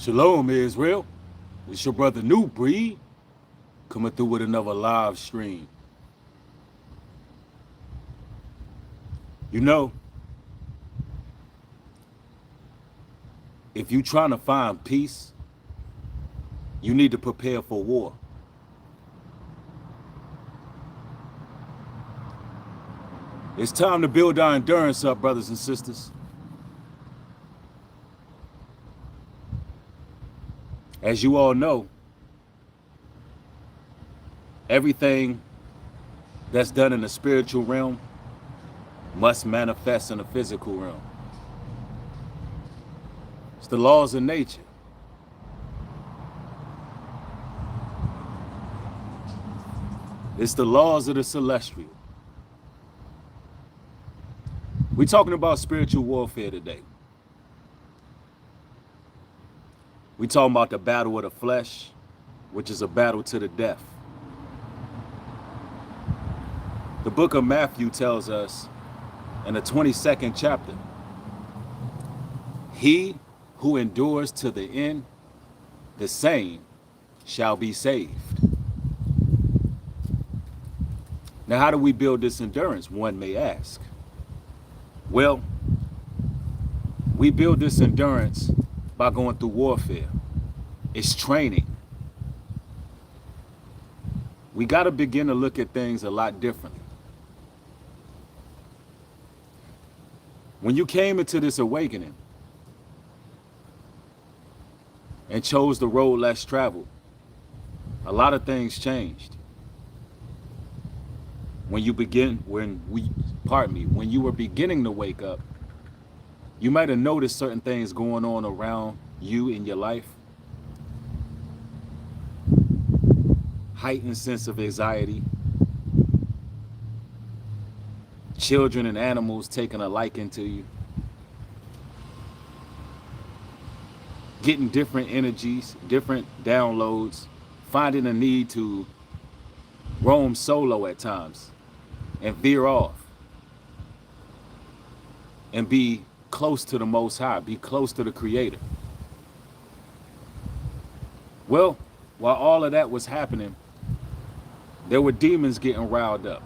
Shalom, Israel. It's your brother New Breed coming through with another live stream. You know, if you're trying to find peace, you need to prepare for war. It's time to build our endurance up, brothers and sisters. As you all know, everything that's done in the spiritual realm must manifest in the physical realm. It's the laws of nature. It's the laws of the celestial. We're talking about spiritual warfare today. We're talking about the battle of the flesh, which is a battle to the death. The book of Matthew tells us in the 22nd chapter, he who endures to the end, the same shall be saved. Now, how do we build this endurance, one may ask? Well, we build this endurance by going through warfare. It's training. We got to begin to look at things a lot differently. When you came into this awakening and chose the road less traveled, a lot of things changed. When you were beginning to wake up, you might have noticed certain things going on around you in your life. Heightened sense of anxiety. Children and animals taking a liking to you. Getting different energies, different downloads, finding a need to roam solo at times and veer off and be close to the Most High, be close to the Creator. Well, while all of that was happening, there were demons getting riled up.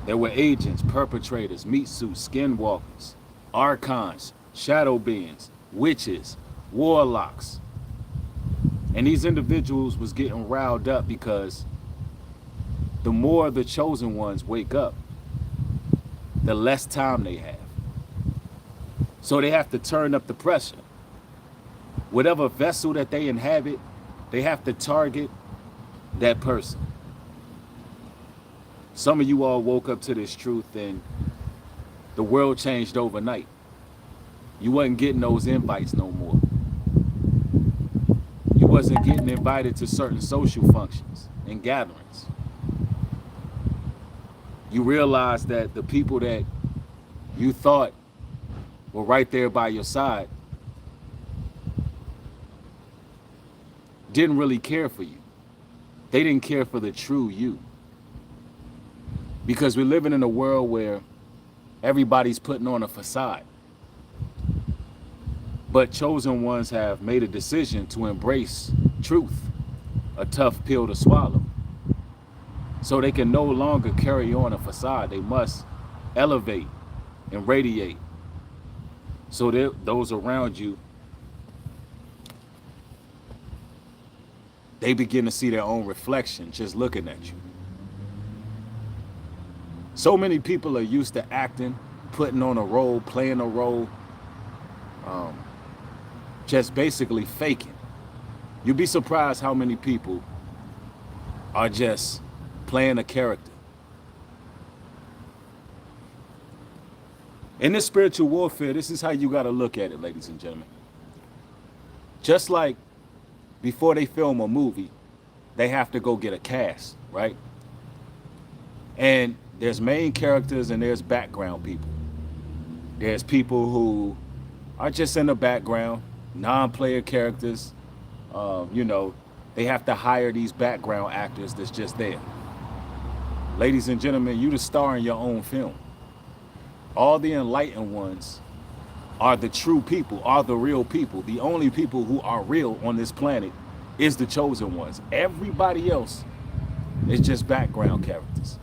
There were agents, perpetrators, meat suits, skinwalkers, archons, shadow beings, witches, warlocks. And these individuals was getting riled up because the more the chosen ones wake up, the less time they have. So they have to turn up the pressure. Whatever vessel that they inhabit, they have to target that person. Some of you all woke up to this truth and the world changed overnight. You wasn't getting those invites no more. You wasn't getting invited to certain social functions and gatherings. You realized that the people that you thought were right there by your side didn't really care for you. They didn't care for the true you. Because we're living in a world where everybody's putting on a facade. But chosen ones have made a decision to embrace truth, a tough pill to swallow. So they can no longer carry on a facade. They must elevate and radiate. So those around you, they begin to see their own reflection just looking at you. So many people are used to acting, putting on a role, playing a role, just basically faking. You'd be surprised how many people are just playing a character. In this spiritual warfare, this is how you got to look at it, ladies and gentlemen. Just like before they film a movie, they have to go get a cast, right? And there's main characters and there's background people. There's people who are just in the background, non-player characters. They have to hire these background actors that's just there. Ladies and gentlemen, you the star in your own film. All the enlightened ones are the true people, are the real people. The only people who are real on this planet is the chosen ones. Everybody else is just background characters.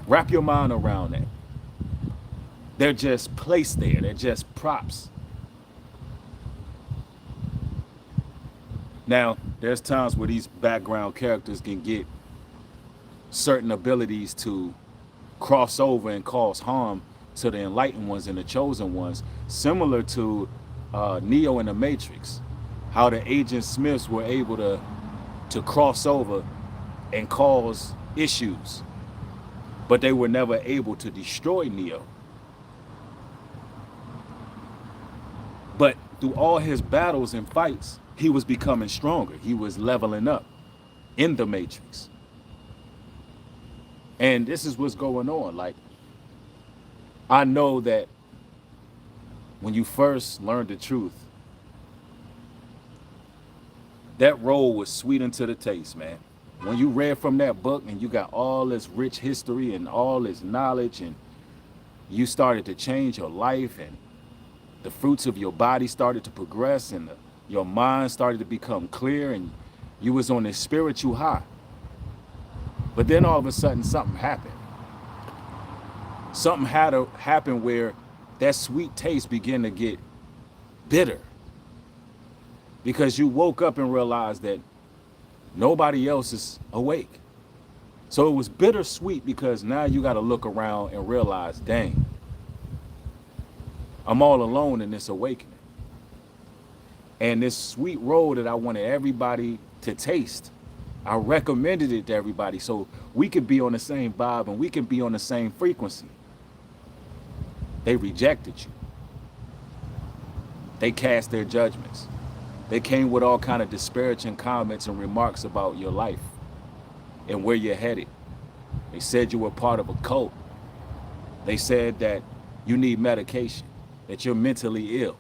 Wrap your mind around that. They're just placed there. They're just props. Now, there's times where these background characters can get certain abilities to cross over and cause harm to the enlightened ones and the chosen ones, similar to Neo in the Matrix, how the Agent Smiths were able to cross over and cause issues, but they were never able to destroy Neo. But through all his battles and fights, he was becoming stronger. He was leveling up in the Matrix. And this is what's going on. Like, I know that when you first learned the truth, that roll was sweet unto the taste, man. When you read from that book and you got all this rich history and all this knowledge, and you started to change your life, and the fruits of your body started to progress, and your mind started to become clear, and you was on this spiritual high. But then all of a sudden something happened. Something had to happen where that sweet taste began to get bitter, because you woke up and realized that nobody else is awake. So it was bittersweet, because now you got to look around and realize, dang, I'm all alone in this awakening. And this sweet roll that I wanted everybody to taste, I recommended it to everybody so we could be on the same vibe and we can be on the same frequency. They rejected you. They cast their judgments. They came with all kind of disparaging comments and remarks about your life and where you're headed. They said you were part of a cult. They said that you need medication, that you're mentally ill.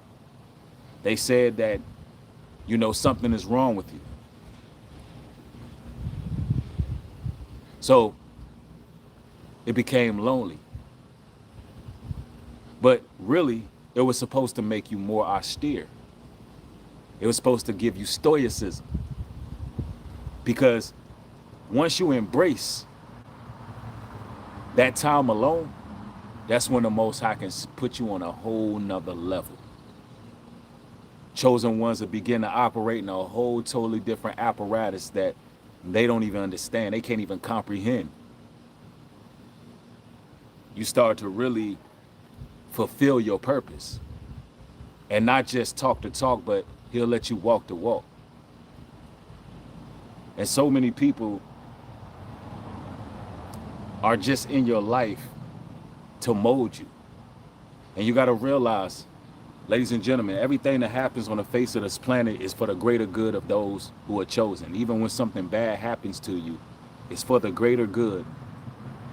They said that, something is wrong with you. So it became lonely. But really, it was supposed to make you more austere. It was supposed to give you stoicism. Because once you embrace that time alone, that's when the Most High can put you on a whole nother level. Chosen ones will begin to operate in a whole totally different apparatus that they don't even understand. They can't even comprehend. You start to really fulfill your purpose. And not just talk the talk, but he'll let you walk the walk. And so many people are just in your life to mold you. And you got to realize, ladies and gentlemen, everything that happens on the face of this planet is for the greater good of those who are chosen. Even when something bad happens to you, it's for the greater good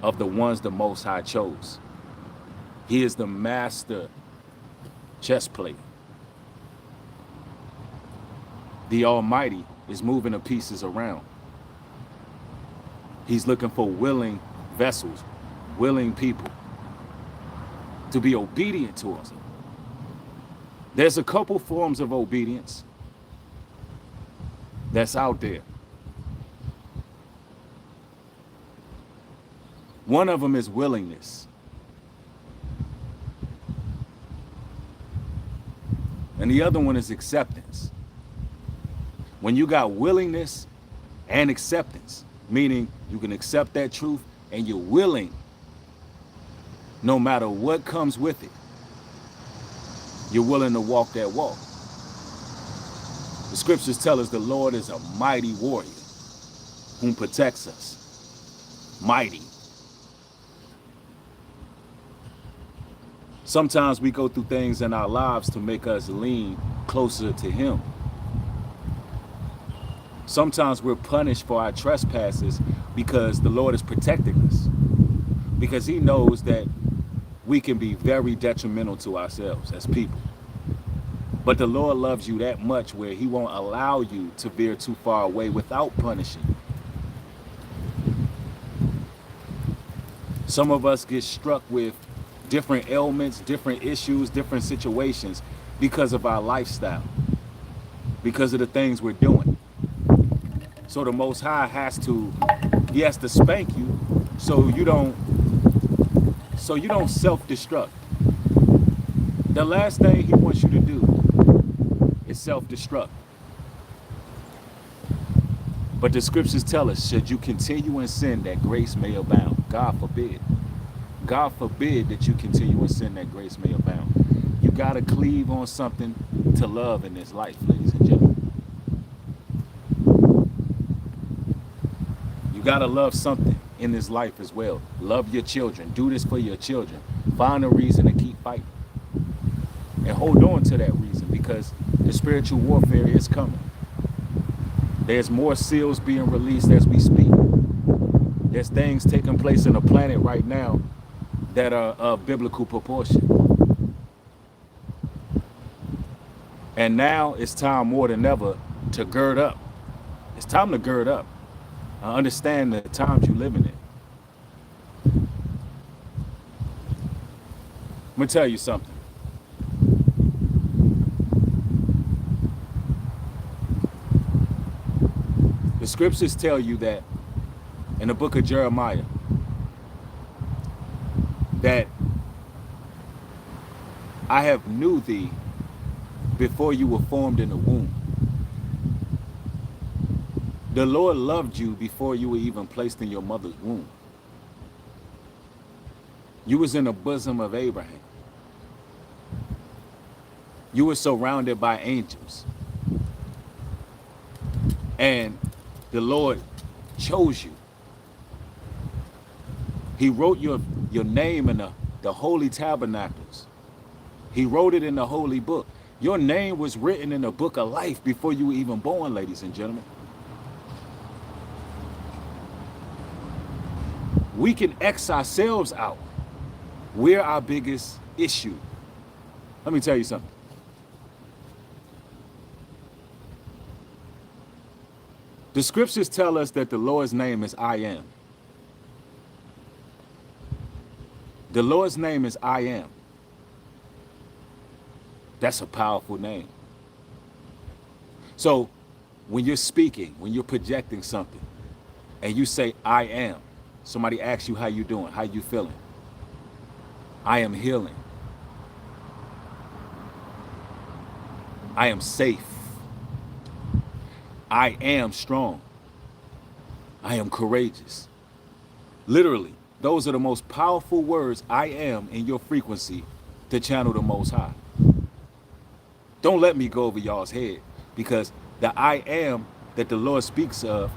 of the ones the Most High chose. He is the master chess player. The Almighty is moving the pieces around. He's looking for willing vessels, willing people to be obedient to us. There's a couple forms of obedience that's out there. One of them is willingness. And the other one is acceptance. When you got willingness and acceptance, meaning you can accept that truth and you're willing, no matter what comes with it, you're willing to walk that walk. The scriptures tell us the Lord is a mighty warrior whom protects us. Mighty. Sometimes we go through things in our lives to make us lean closer to Him. Sometimes we're punished for our trespasses because the Lord is protecting us. Because He knows that we can be very detrimental to ourselves as people. But the Lord loves you that much where He won't allow you to veer too far away without punishing you. Some of us get struck with different ailments, different issues, different situations because of our lifestyle, because of the things we're doing. So the Most High he has to spank you so you don't self-destruct. The last thing he wants you to do is self-destruct. But the scriptures tell us, should you continue in sin that grace may abound? God forbid. God forbid that you continue in sin that grace may abound. You got to cleave on something to love in this life, ladies and gentlemen. You got to love something in this life as well. Love your children. Do this for your children. Find a reason to keep fighting. And hold on to that reason, because the spiritual warfare is coming. There's more seals being released as we speak. There's things taking place in the planet right now that are of biblical proportion. And now it's time more than ever to gird up. It's time to gird up. I understand the times you live in it. I'm going to tell you something. The scriptures tell you that in the book of Jeremiah, that I have knew thee before you were formed in the womb. The Lord loved you before you were even placed in your mother's womb. You was in the bosom of Abraham. You were surrounded by angels. And the Lord chose you. He wrote your name in the holy tabernacles. He wrote it in the holy book. Your name was written in the book of life before you were even born, ladies and gentlemen. We can X ourselves out. We're our biggest issue. Let me tell you something. The scriptures tell us that the Lord's name is I am. The Lord's name is I am. That's a powerful name. So when you're speaking, when you're projecting something, and you say, I am, somebody asks you how you doing, how you feeling. I am healing. I am safe. I am strong. I am courageous. Literally, those are the most powerful words, I am, in your frequency to channel the Most High. Don't let me go over y'all's head, because the I am that the Lord speaks of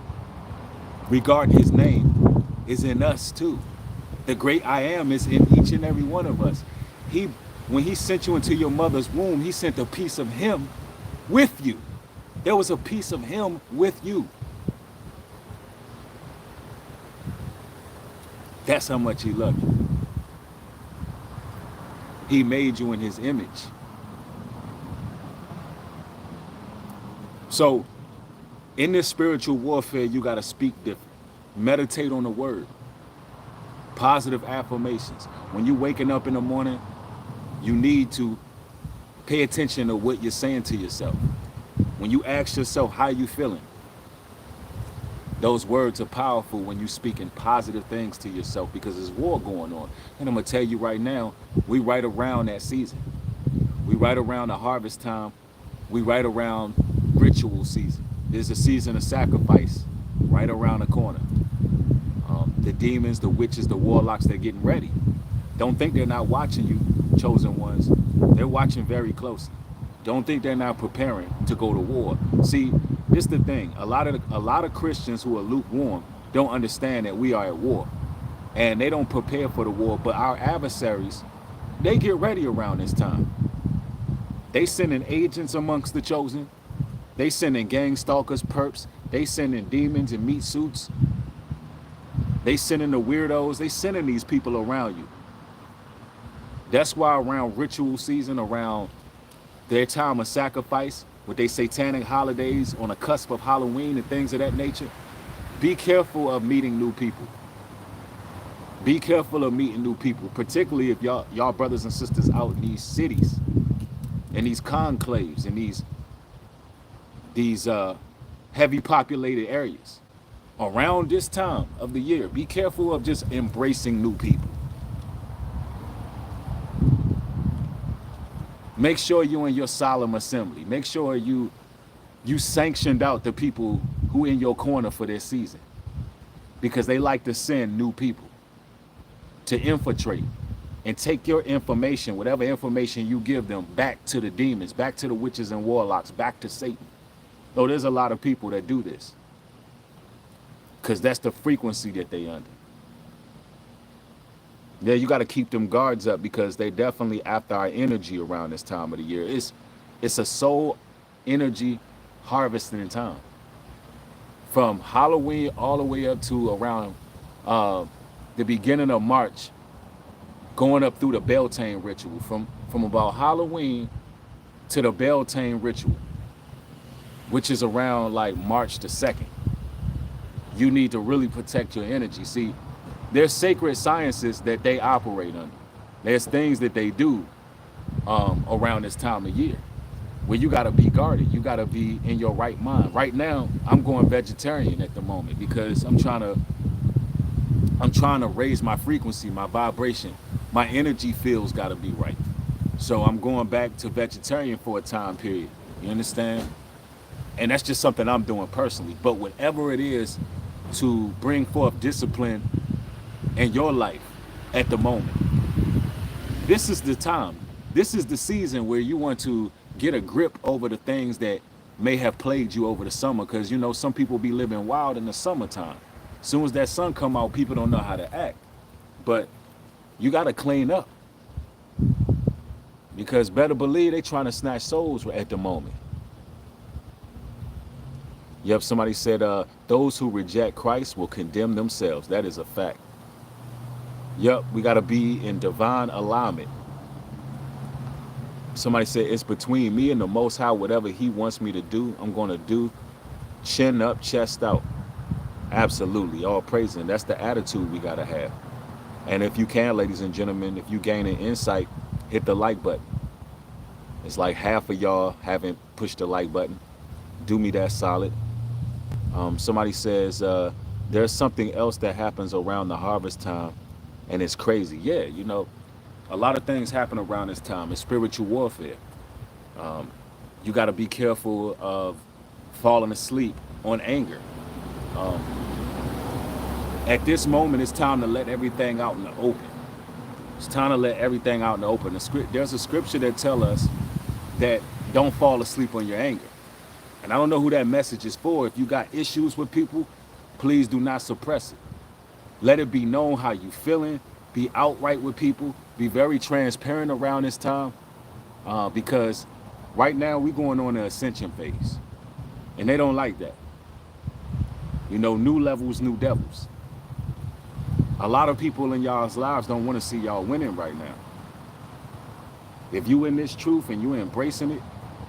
regarding his name is in us too. The great I am is in each and every one of us. When he sent you into your mother's womb, he sent a piece of him with you. There was a piece of him with you. That's how much he loved you. He made you in his image. So in this spiritual warfare, you got to speak different. Meditate on the word. Positive affirmations. When you're waking up in the morning, you need to pay attention to what you're saying to yourself. When you ask yourself, how you feeling? Those words are powerful when you're speaking positive things to yourself, because there's war going on. And I'm going to tell you right now, we right around that season. We right around the harvest time. We right around ritual season. There's a season of sacrifice right around the corner. The demons, the witches, the warlocks, they're getting ready. Don't think they're not watching you, chosen ones. They're watching very closely. Don't think they're not preparing to go to war. See, this is the thing. A lot of Christians who are lukewarm don't understand that we are at war. And they don't prepare for the war. But our adversaries, they get ready around this time. They sending agents amongst the chosen. They sending gang stalkers, perps. They sending demons in meat suits. They sending the weirdos. They sending these people around you. That's why around ritual season, around their time of sacrifice, with their satanic holidays on the cusp of Halloween and things of that nature, be careful of meeting new people. Be careful of meeting new people, particularly if y'all brothers and sisters out in these cities, in these conclaves, in these heavy populated areas. Around this time of the year, be careful of just embracing new people. Make sure you in your solemn assembly. Make sure you sanctioned out the people who in your corner for this season, because they like to send new people to infiltrate and take your information, whatever information you give them, back to the demons, back to the witches and warlocks, back to Satan. Though there's a lot of people that do this because that's the frequency that they under. Yeah, you got to keep them guards up because they definitely after our energy around this time of the year. It's a soul energy harvesting time. From Halloween all the way up to around the beginning of March, going up through the Beltane ritual. From about Halloween to the Beltane ritual, which is around like March the 2nd. You need to really protect your energy. See, there's sacred sciences that they operate under. There's things that they do around this time of year where you got to be guarded. You got to be in your right mind. Right now, I'm going vegetarian at the moment because I'm trying to raise my frequency, my vibration. My energy field's got to be right. So I'm going back to vegetarian for a time period. You understand? And that's just something I'm doing personally. But whatever it is to bring forth discipline in your life at the moment, this is the time. This is the season where you want to get a grip over the things that may have plagued you over the summer. Because, you know, some people be living wild in the summertime. As soon as that sun come out, people don't know how to act. But you got to clean up. Because better believe they trying to snatch souls at the moment. Yep, somebody said, those who reject Christ will condemn themselves. That is a fact. Yep, we got to be in divine alignment. Somebody said, it's between me and the Most High. Whatever he wants me to do, I'm going to do. Chin up, chest out. Absolutely. All praising. That's the attitude we got to have. And if you can, ladies and gentlemen, if you gain an insight, hit the like button. It's like half of y'all haven't pushed the like button. Do me that solid. Somebody says, there's something else that happens around the harvest time, and it's crazy. Yeah, you know, a lot of things happen around this time. It's spiritual warfare. You got to be careful of falling asleep on anger. At this moment, it's time to let everything out in the open. It's time to let everything out in the open. There's a scripture that tells us that don't fall asleep on your anger. And I don't know who that message is for. If you got issues with people, please do not suppress it. Let it be known how you feeling. Be outright with people. Be very transparent around this time. Because right now we're going on the ascension phase. And they don't like that. You know, new levels, new devils. A lot of people in y'all's lives don't want to see y'all winning right now. If you in this truth and you embracing it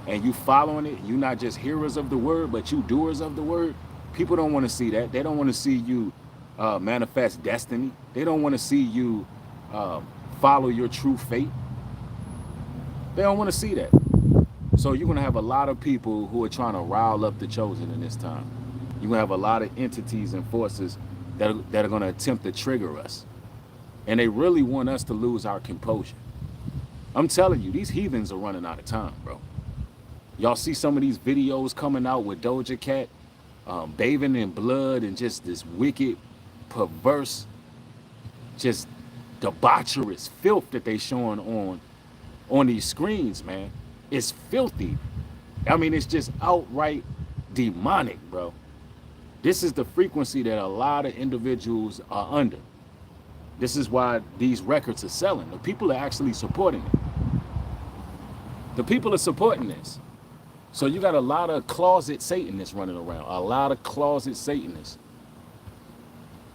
and you following it, you not just hearers of the word, but you doers of the word, people don't want to see that. They don't want to see you manifest destiny. They don't want to see you follow your true fate. They don't want to see that. So you're going to have a lot of people who are trying to rile up the chosen in this time. You're going to have a lot of entities and forces that are going to attempt to trigger us. And they really want us to lose our composure. I'm telling you, these heathens are running out of time, bro. Y'all see some of these videos coming out with Doja Cat bathing in blood and just this wicked, perverse, just debaucherous filth that they showing on these screens, man. It's filthy. I mean, it's just outright demonic, bro. This is the frequency that a lot of individuals are under. This is why these records are selling. The people are actually supporting it. The people are supporting this. So you got a lot of closet Satanists running around. A lot of closet Satanists.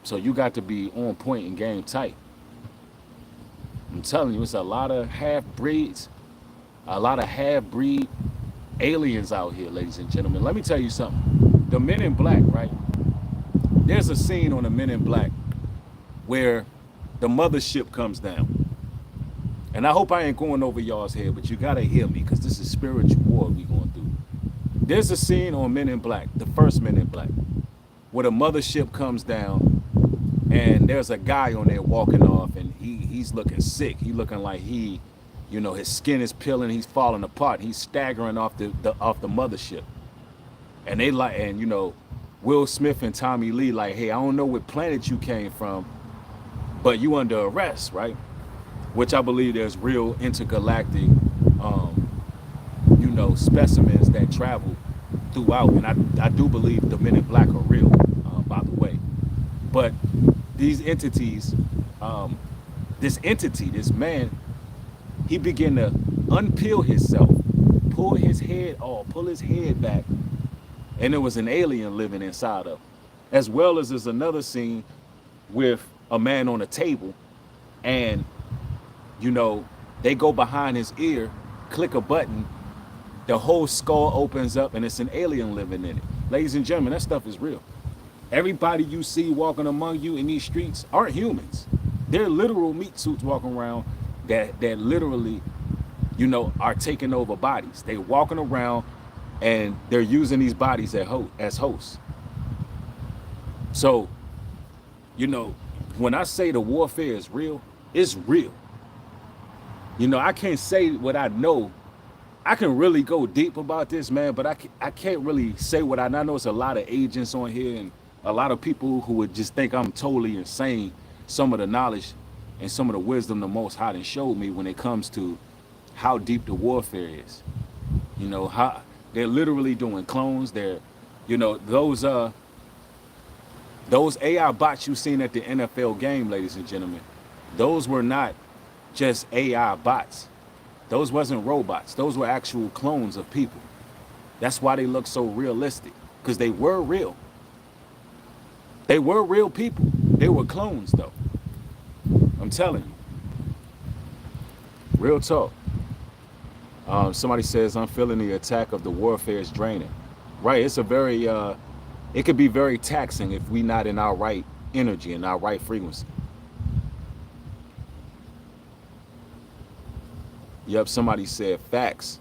So you got to be on point and game tight. I'm telling you, it's a lot of half-breeds, a lot of half-breed aliens out here, ladies and gentlemen. Let me tell you something. The Men in Black, right? There's a scene on the Men in Black where the mothership comes down. And I hope I ain't going over y'all's head, but you gotta hear me, because this is spiritual war we going through. There's a scene on Men in Black, the first Men in Black, where the mothership comes down and there's a guy on there walking off, and he's looking sick. He looking like his skin is peeling, he's falling apart, he's staggering off the mothership. And Will Smith and Tommy Lee like, hey, I don't know what planet you came from, but you under arrest, right? Which I believe there's real intergalactic specimens that travel throughout, and I do believe the Men in Black are real, by the way. But these entities, this man, he began to unpeel himself, pull his head back, and there was an alien living inside of him. As well as there's another scene with a man on a table, and they go behind his ear, click a button, the whole skull opens up, and it's an alien living in it. Ladies and gentlemen, that stuff is real. Everybody you see walking among you in these streets aren't humans. They're literal meat suits walking around that literally, are taking over bodies. They're walking around and they're using these bodies as hosts. So, when I say the warfare is real, it's real. I can't say what I know. I can really go deep about this, man, but I can't really say what I know. It's a lot of agents on here and a lot of people who would just think I'm totally insane. Some of the knowledge and some of the wisdom the Most High showed me when it comes to how deep the warfare is. How they're literally doing clones. They're, those AI bots you seen at the NFL game, ladies and gentlemen, those were not just AI bots. Those wasn't robots. Those were actual clones of people. That's why they look so realistic, because they were real. They were real people. They were clones, though. I'm telling you. Real talk. Somebody says, I'm feeling the attack of the warfare is draining. Right, it's a very, it could be very taxing if we not in our right energy and our right frequency. Yep, somebody said facts.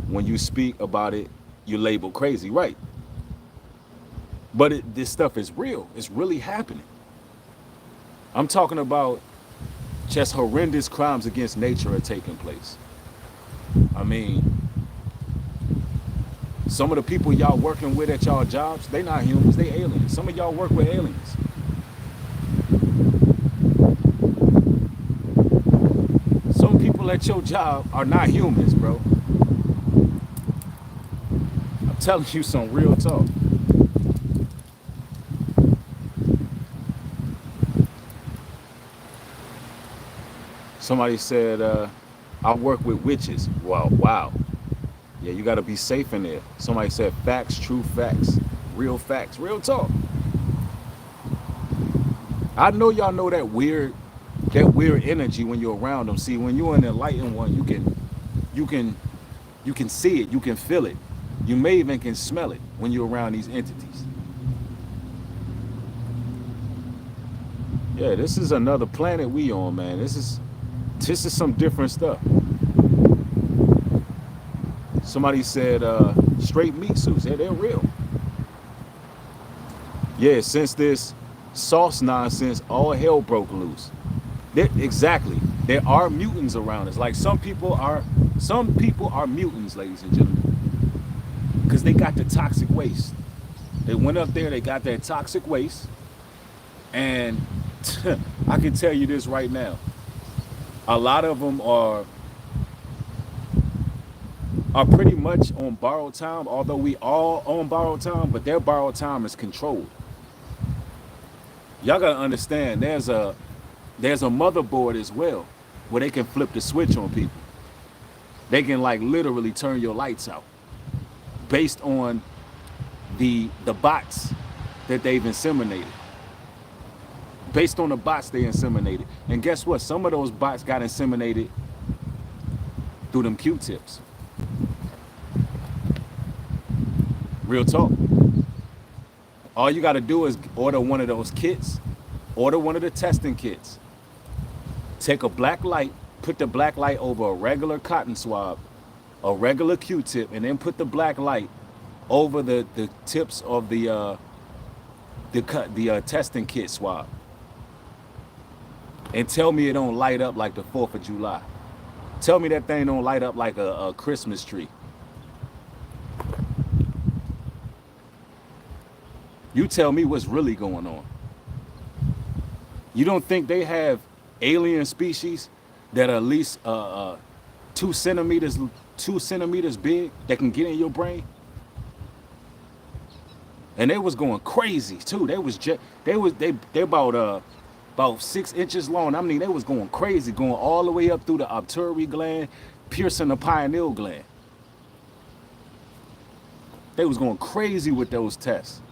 When you speak about it, you label crazy, right? But this stuff is real. It's really happening. I'm talking about just horrendous crimes against nature are taking place. I mean, some of the people y'all working with at y'all jobs, they not humans, they aliens. Some of y'all work with aliens. Some people at your job are not humans, bro. I'm telling you some real talk. Somebody said, I work with witches. Wow. Yeah, you got to be safe in there. Somebody said facts, true facts, real talk. I know y'all know that weird energy when you're around them. See, when you're in the enlightened one, you can see it, you can feel it. You may even can smell it when you're around these entities. Yeah, this is another planet we on, man. This is some different stuff. Somebody said straight meat suits. Yeah, they're real. Yeah, since this sauce nonsense, all hell broke loose. Exactly. There are mutants around us. Like some people are mutants, ladies and gentlemen, because they got the toxic waste. They went up there, they got that toxic waste, and I can tell you this right now. A lot of them are pretty much on borrowed time, although we all on borrowed time, but their borrowed time is controlled. Y'all gotta understand, there's a motherboard as well, where they can flip the switch on people. They can like literally turn your lights out based on the bots that they've inseminated. Based on the bots they inseminated. And guess what? Some of those bots got inseminated through them Q-tips. Real talk. All you got to do is order one of those kits, order one of the testing kits, Take a black light, put the black light over a regular cotton swab, a regular Q-tip, and then put the black light over the tips of the testing kit swab. And tell me it don't light up like the 4th of July. Tell me that thing don't light up like a Christmas tree. You tell me what's really going on. You don't think they have alien species that are at least 2 centimeters big that can get in your brain? And they was going crazy too. They about 6 inches long. I mean, they was going crazy, going all the way up through the obturacy gland, piercing the pineal gland. They was going crazy with those tests.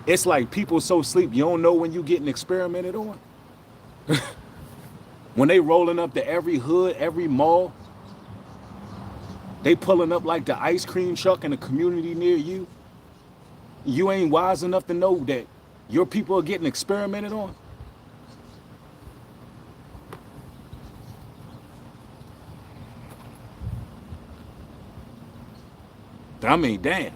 It's like people so sleep, you don't know when you getting experimented on. When they rolling up to every hood, every mall, they pulling up like the ice cream truck in the community near you. You ain't wise enough to know that your people are getting experimented on. I mean, damn.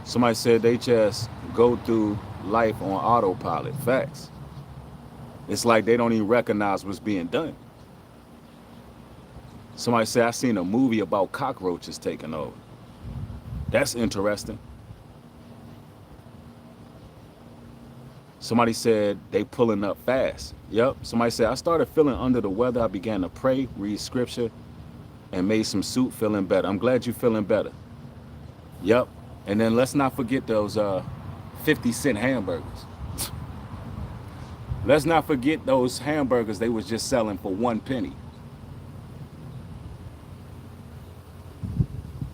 Somebody said they just go through life on autopilot. Facts. It's like they don't even recognize what's being done. Somebody said, I seen a movie about cockroaches taking over. That's interesting. Somebody said they pulling up fast. Yep. Somebody said, I started feeling under the weather. I began to pray, read scripture, and made some soup, feeling better. I'm glad you're feeling better. Yep. And then let's not forget those 50-cent hamburgers. Let's not forget those hamburgers they was just selling for 1 penny.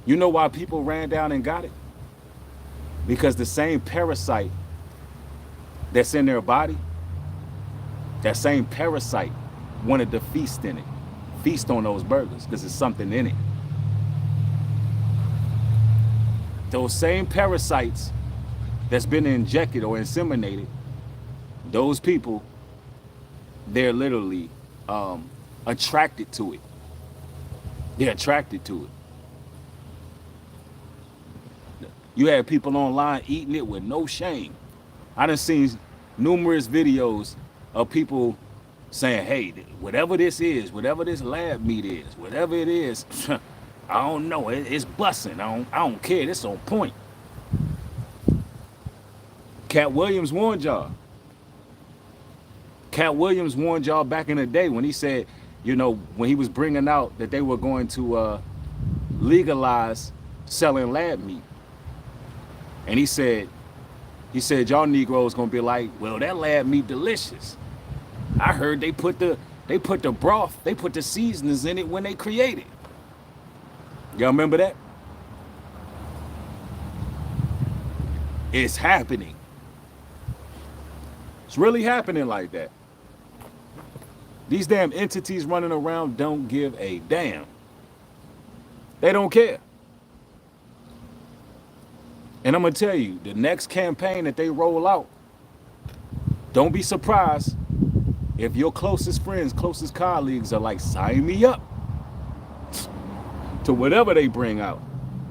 You know why people ran down and got it? Because the same parasite that's in their body, that same parasite wanted to feast in it. Feast on those burgers because there's something in it. Those same parasites that's been injected or inseminated, those people, they're literally attracted to it. They're attracted to it. You had people online eating it with no shame. I done seen numerous videos of people saying, hey, whatever this is, whatever this lab meat is, whatever it is, I don't know, it's busting. I don't care, it's on point. Cat Williams warned y'all. Cat Williams warned y'all back in the day when he said, you know, when he was bringing out that they were going to legalize selling lab meat. And he said, y'all Negroes gonna be like, well, that lab meat delicious. I heard they put the broth, they put the seasonings in it when they create it. Y'all remember that? It's happening. It's really happening like that. These damn entities running around don't give a damn. They don't care. And I'm gonna tell you, the next campaign that they roll out, don't be surprised if your closest friends, closest colleagues are like, sign me up to whatever they bring out.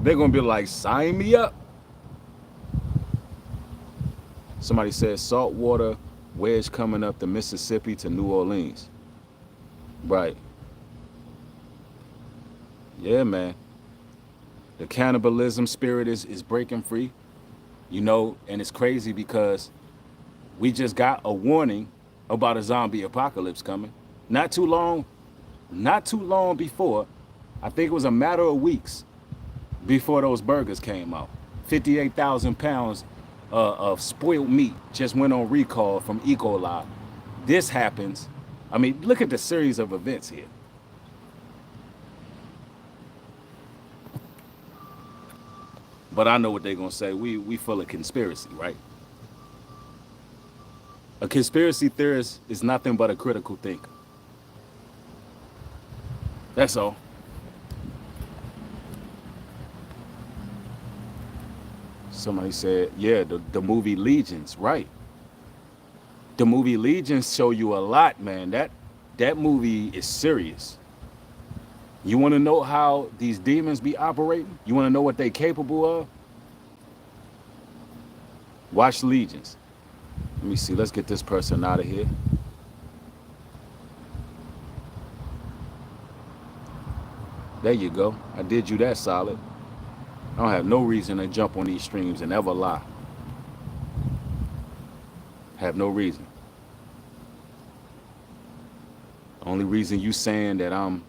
They're gonna be like, sign me up. Somebody said saltwater wedge coming up the Mississippi to New Orleans. Right. Yeah, man. The cannibalism spirit is breaking free, you know, and it's crazy because we just got a warning about a zombie apocalypse coming. Not too long before, I think it was a matter of weeks before those burgers came out. 58,000 pounds of spoiled meat just went on recall from E. coli. This happens. I mean, look at the series of events here. But I know what they're gonna say. We full of conspiracy, right? A conspiracy theorist is nothing but a critical thinker. That's all. Somebody said, yeah, the movie Legions, right. The movie Legions show you a lot, man. That movie is serious. You want to know how these demons be operating? You want to know what they capable of? Watch Legions. Let me see. Let's get this person out of here. There you go. I did you that solid. I don't have no reason to jump on these streams and ever lie. Have no reason. The only reason you saying that I'm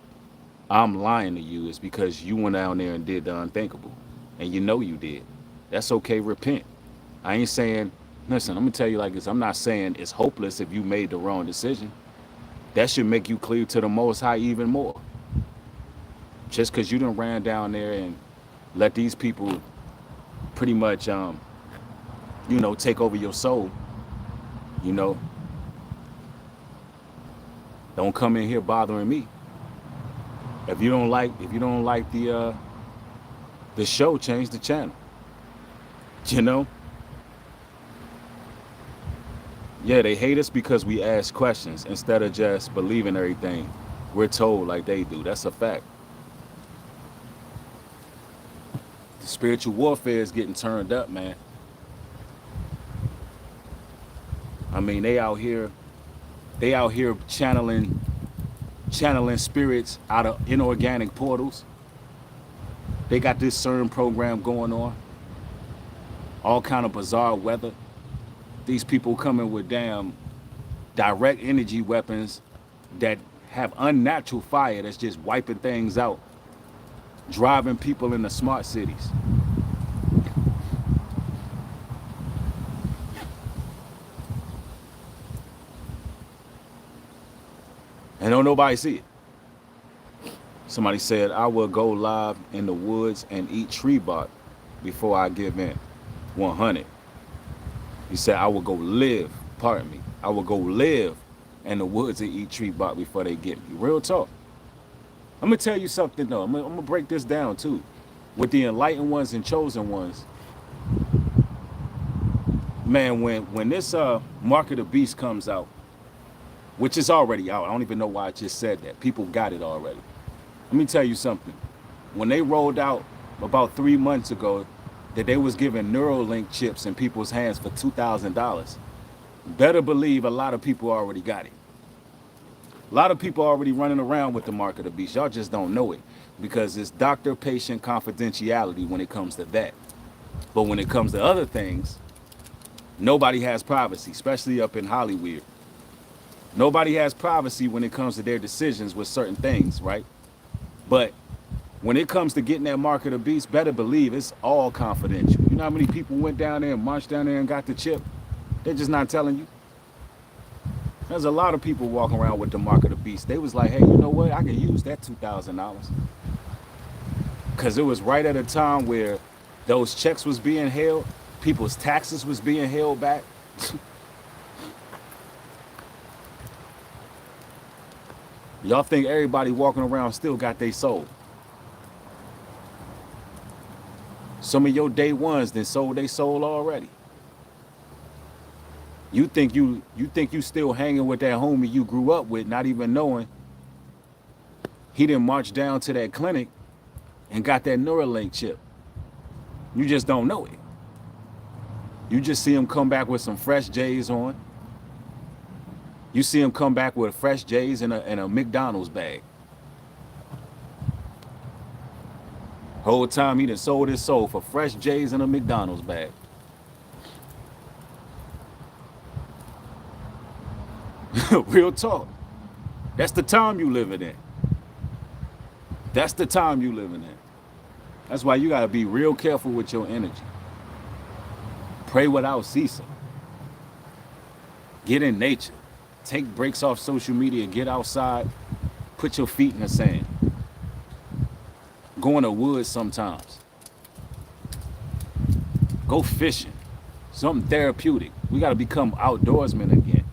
lying to you is because you went down there and did the unthinkable. And you know you did. That's okay, repent. I ain't saying, listen, I'm gonna tell you like this. I'm not saying it's hopeless if you made the wrong decision. That should make you cleave to the Most High even more. Just because you done ran down there and let these people pretty much, take over your soul, don't come in here bothering me. If you don't like the show, change the channel. Yeah, they hate us because we ask questions instead of just believing everything we're told like they do. That's a fact. The spiritual warfare is getting turned up, man. I mean, they out here channeling spirits out of inorganic portals. They got this CERN program going on. All kind of bizarre weather. These people coming with damn direct energy weapons that have unnatural fire that's just wiping things out, driving people into smart cities. And don't nobody see it. Somebody said, I will go live in the woods and eat tree bark before I give in. 100. He said, I will go live, pardon me, I will go live in the woods and eat tree bark before they get me. Real talk. I'm going to tell you something, though. I'm going to break this down, too. With the enlightened ones and chosen ones, man, when this Mark of the Beast comes out, which is already out, I don't even know why I just said that. People got it already. Let me tell you something. When they rolled out about 3 months ago that they was giving Neuralink chips in people's hands for $2,000, better believe a lot of people already got it. A lot of people already running around with the Mark of the Beast. Y'all just don't know it because it's doctor-patient confidentiality when it comes to that. But when it comes to other things, nobody has privacy, especially up in Hollywood. Nobody has privacy when it comes to their decisions with certain things, right? But when it comes to getting that Mark of the Beast, better believe it's all confidential. You know how many people went down there and marched down there and got the chip? They're just not telling you. There's a lot of people walking around with the Mark of the Beast. They was like, hey, you know what? I can use that $2,000. Because it was right at a time where those checks was being held, people's taxes was being held back. Y'all think everybody walking around still got their soul. Some of your day ones then sold their soul already. You think you still hanging with that homie you grew up with, not even knowing he didn't march down to that clinic and got that Neuralink chip. You just don't know it. You just see him come back with some fresh J's on. You see him come back with fresh J's and a McDonald's bag. Whole time he done sold his soul for fresh J's and a McDonald's bag. Real talk. That's the time you living in. That's the time you living in. That's why you gotta be real careful with your energy. Pray without ceasing. Get in nature. Take breaks off social media, get outside, put your feet in the sand. Go in the woods sometimes. Go fishing. Something therapeutic. We got to become outdoorsmen again.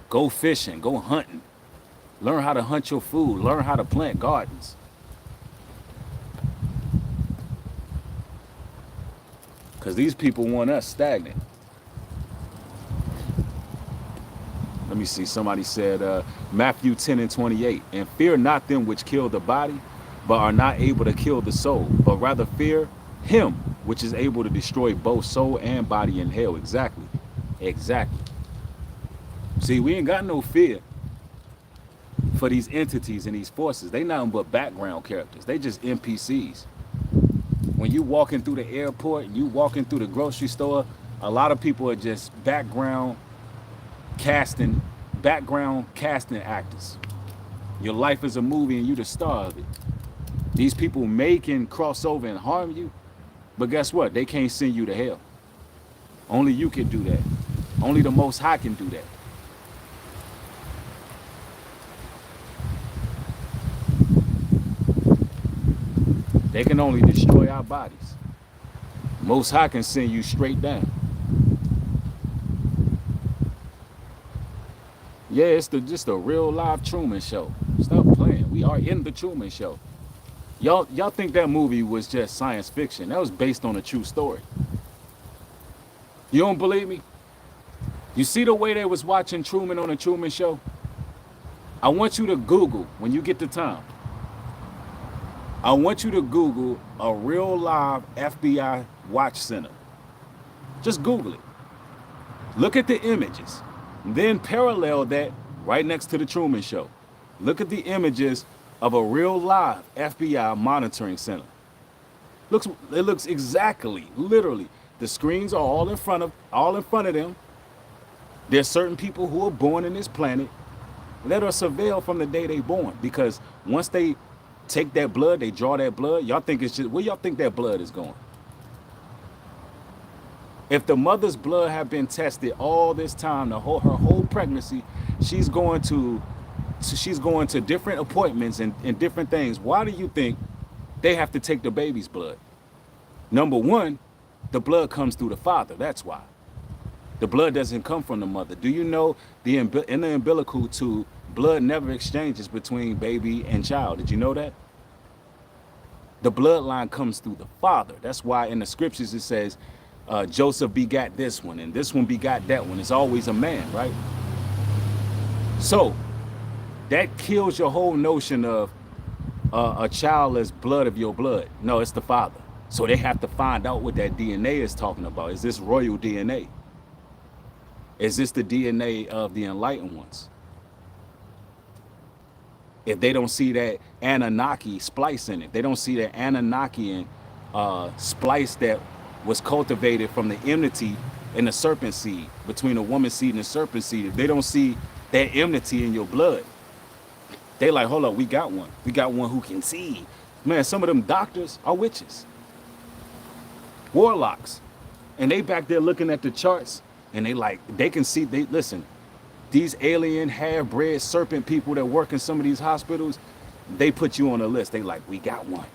Go fishing, go hunting. Learn how to hunt your food, learn how to plant gardens. Because these people want us stagnant. Let me see. Somebody said, Matthew 10 and 28. And fear not them which kill the body, but are not able to kill the soul, but rather fear him which is able to destroy both soul and body in hell. Exactly. Exactly. See, we ain't got no fear for these entities and these forces. They nothing but background characters. They just NPCs. When you walking through the airport, you walking through the grocery store, a lot of people are just casting actors. Your life is a movie and you the star of it. These people can cross over and harm you, but guess what? They can't send you to hell. Only you can do that. Only the Most High can do that. They can only destroy our bodies. Most High can send you straight down. Yeah, it's just a real live Truman Show. Stop playing. We are in the Truman Show. Y'all think that movie was just science fiction? That was based on a true story. You don't believe me? You see the way they was watching Truman on the Truman Show? I want you to Google when you get the time. I want you to Google a real live FBI watch center. Just Google it. Look at the images. Then parallel that right next to the Truman Show. Look at the images of a real live FBI monitoring center. It looks exactly, literally. The screens are all in front of them. There's certain people who are born in this planet that are surveilled from the day they born, because once they take that blood, they draw that blood. Y'all think it's just where y'all think that blood is going? If the mother's blood have been tested all this time, her whole pregnancy, she's going to different appointments and different things. Why do you think they have to take the baby's blood? Number one, the blood comes through the father. That's why. The blood doesn't come from the mother. Do you know in the umbilical tube, blood never exchanges between baby and child? Did you know that? The bloodline comes through the father. That's why in the scriptures it says, Joseph begat this one and this one begot that one. It's always a man, right? So that kills your whole notion of a child as blood of your blood. No, it's the father. So they have to find out what that DNA is talking about. Is this royal DNA? Is this the DNA of the enlightened ones? If they don't see that Anunnaki splice in it, they don't see that Anunnakian splice that was cultivated from the enmity and the serpent seed, between the woman seed and the serpent seed. If they don't see that enmity in your blood, they like, hold up, we got one. We got one who can see. Man, some of them doctors are witches, warlocks. And they back there looking at the charts and they can see, listen, these alien half-bred serpent people that work in some of these hospitals, they put you on a list. They like, we got one.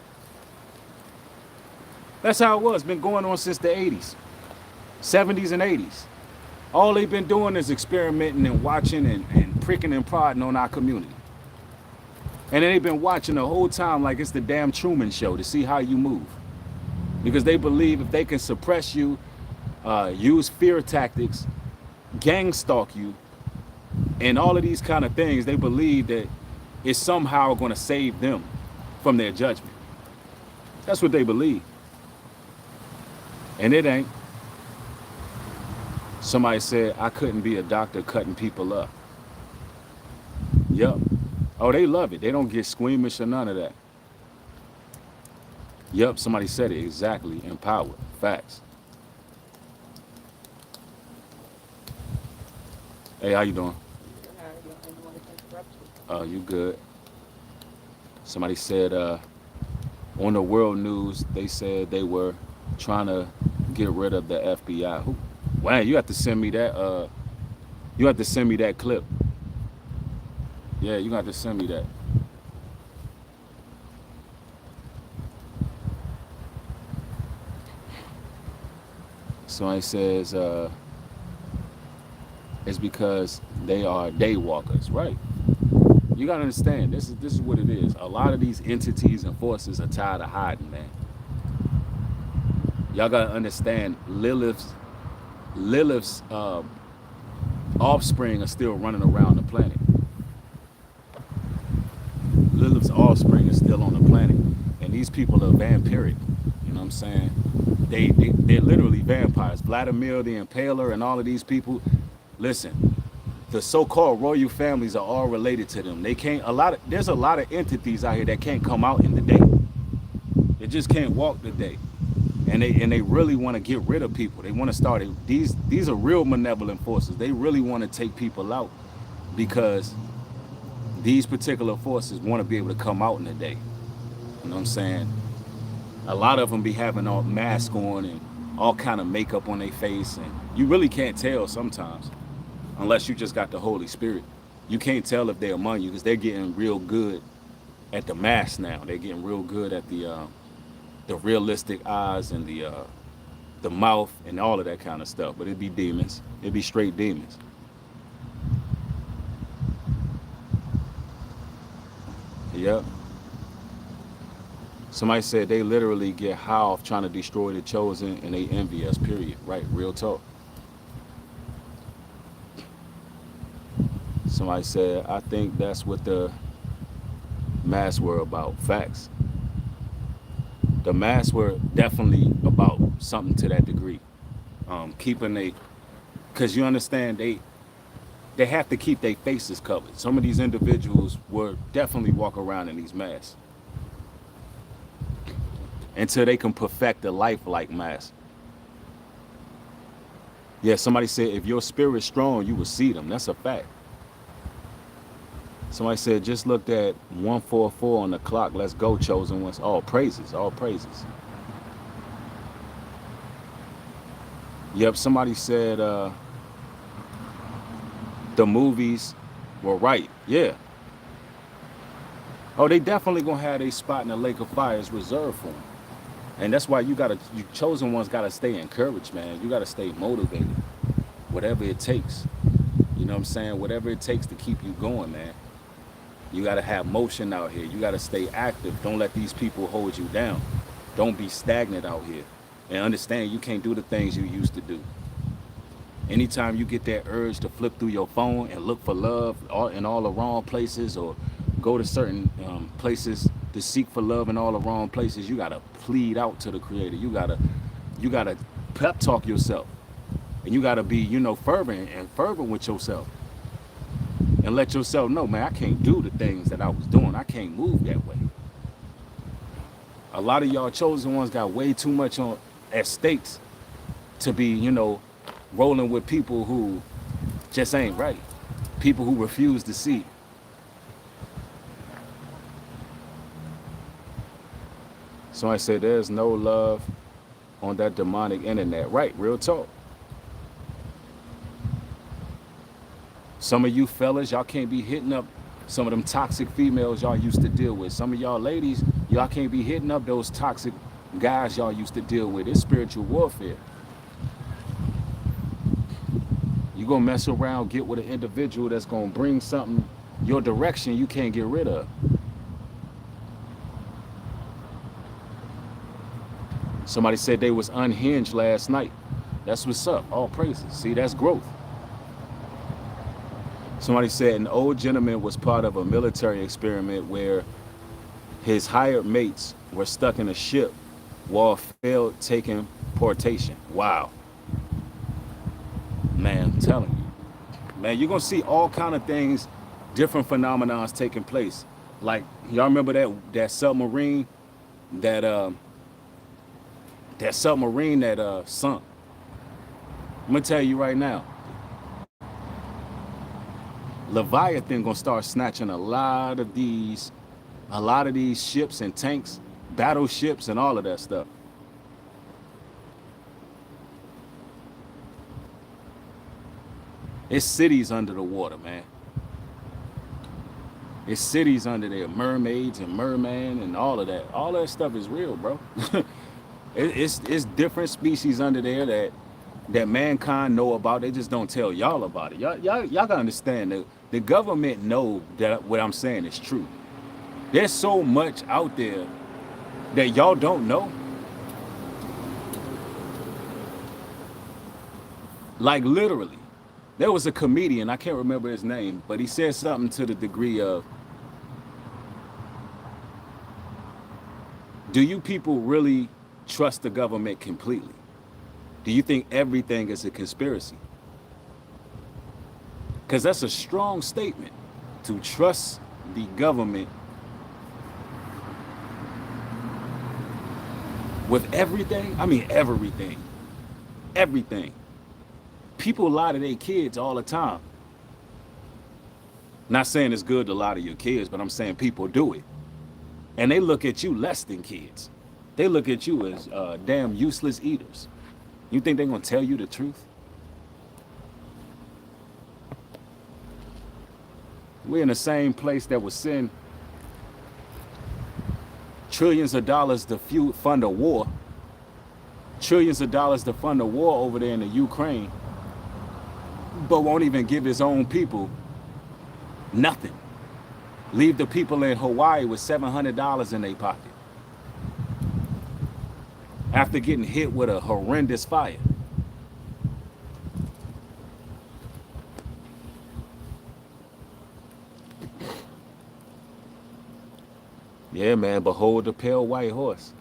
That's how it was. Been going on since the 80s, 70s and 80s. All they've been doing is experimenting and watching and pricking and prodding on our community. And they've been watching the whole time like it's the damn Truman Show to see how you move. Because they believe if they can suppress you, use fear tactics, gang stalk you, and all of these kind of things, they believe that it's somehow going to save them from their judgment. That's what they believe. And it ain't. Somebody said, I couldn't be a doctor cutting people up. Yup. Oh, they love it. They don't get squeamish or none of that. Yup, somebody said it exactly. Imp Power Facts. Hey, how you doing? Oh, you good. Somebody said on the world news, they said they were trying to get rid of the FBI. Wow, you have to send me that. You have to send me that clip. Yeah, you got to send me that. Somebody says it's because they are day walkers, right? You gotta understand, this is what it is. A lot of these entities and forces are tired of hiding, man. Y'all gotta understand Lilith's offspring are still running around the planet. Lilith's offspring is still on the planet, and these people are vampiric. You know what I'm saying? They're literally vampires. Vladimir the Impaler and all of these people. Listen, the so-called royal families are all related to them. They can't. There's a lot of entities out here that can't come out in the day. They just can't walk the day, and they really want to get rid of people. They want to start it. These are real malevolent forces. They really want to take people out because these particular forces want to be able to come out in the day. You know what I'm saying? A lot of them be having all masks on and all kind of makeup on their face, and you really can't tell sometimes unless you just got the Holy Spirit. You can't tell if they're among you because they're getting real good at the mask now. They're getting real good at the realistic eyes and the mouth and all of that kind of stuff. But it'd be demons. It'd be straight demons. Yep. Somebody said they literally get high off trying to destroy the chosen and they envy us, period. Right, real talk. Somebody said, I think that's what the masks were about. Facts. The masks were definitely about something to that degree. Keeping because you understand, they have to keep their faces covered. Some of these individuals will definitely walk around in these masks until they can perfect the lifelike mask. Yeah, somebody said if your spirit's strong, you will see them. That's a fact. Somebody said just looked at 144 on the clock. Let's go, chosen ones. All praises, all praises. Yep, somebody said the movies were right. Yeah. Oh, they definitely gonna have a spot in the lake of fires reserved for them. And that's why you chosen ones gotta stay encouraged, man. You gotta stay motivated. Whatever it takes. You know what I'm saying? Whatever it takes to keep you going, man. You gotta have motion out here. You gotta stay active. Don't let these people hold you down. Don't be stagnant out here. And understand you can't do the things you used to do. Anytime you get that urge to flip through your phone and look for love in all the wrong places, or go to certain places to seek for love in all the wrong places, you gotta plead out to the Creator. You gotta pep talk yourself, and you gotta be fervent with yourself, and let yourself know, man, I can't do the things that I was doing. I can't move that way. A lot of y'all chosen ones got way too much at stakes to be, rolling with people who just ain't right. People who refuse to see. So I say there's no love on that demonic internet. Right, real talk. Some of you fellas, y'all can't be hitting up some of them toxic females y'all used to deal with. Some of y'all ladies, y'all can't be hitting up those toxic guys y'all used to deal with. It's spiritual warfare. You gonna mess around, get with an individual that's gonna bring something your direction you can't get rid of. Somebody said they was unhinged last night. That's what's up. All praises. See, that's growth. Somebody said an old gentleman was part of a military experiment where his hired mates were stuck in a ship while failed taking portation. Wow. Man, I'm telling you. Man, you're going to see all kind of things, different phenomena taking place. Like, y'all remember that submarine that sunk? I'm going to tell you right now. Leviathan gonna start snatching a lot of these ships and tanks, battleships and all of that stuff. It's cities under the water, man. It's cities under there, mermaids and merman and all of that. All that stuff is real, bro. it's different species under there that mankind know about. They just don't tell y'all about it. Y'all gotta understand that the government know that what I'm saying is true. There's so much out there that y'all don't know. Like literally. There was a comedian, I can't remember his name, but he said something to the degree of, do you people really trust the government completely? Do you think everything is a conspiracy? Because that's a strong statement, to trust the government with everything. I mean, everything. Everything. People lie to their kids all the time. Not saying it's good to lie to your kids, but I'm saying people do it. And they look at you less than kids. They look at you as damn useless eaters. You think they're going to tell you the truth? We're in the same place that would send trillions of dollars to fund a war. Trillions of dollars to fund a war over there in the Ukraine, but won't even give his own people nothing. Leave the people in Hawaii with $700 in their pocket after getting hit with a horrendous fire. Yeah, man, behold the pale white horse.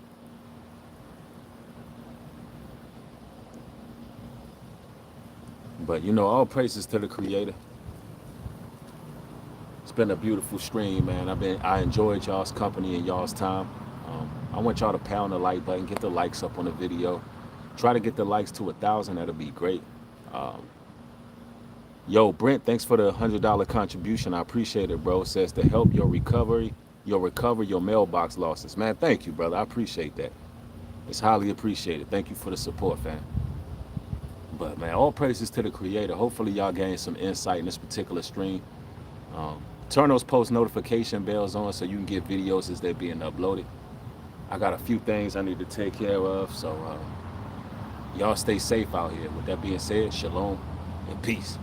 But you know, all praises to the Creator. It's been a beautiful stream, man. I enjoyed y'all's company and y'all's time. I want y'all to pound the like button, get the likes up on the video. Try to get the likes to 1,000. That'll be great. Yo, Brent, thanks for the $100 contribution. I appreciate it, bro. It says to help recover your mailbox losses. Man, thank you, brother. I appreciate that. It's highly appreciated. Thank you for the support, fam. But man, all praises to the Creator. Hopefully y'all gain some insight in this particular stream. Turn those post notification bells on so you can get videos as they're being uploaded. I got a few things I need to take care of, so y'all stay safe out here. With that being said, shalom and peace.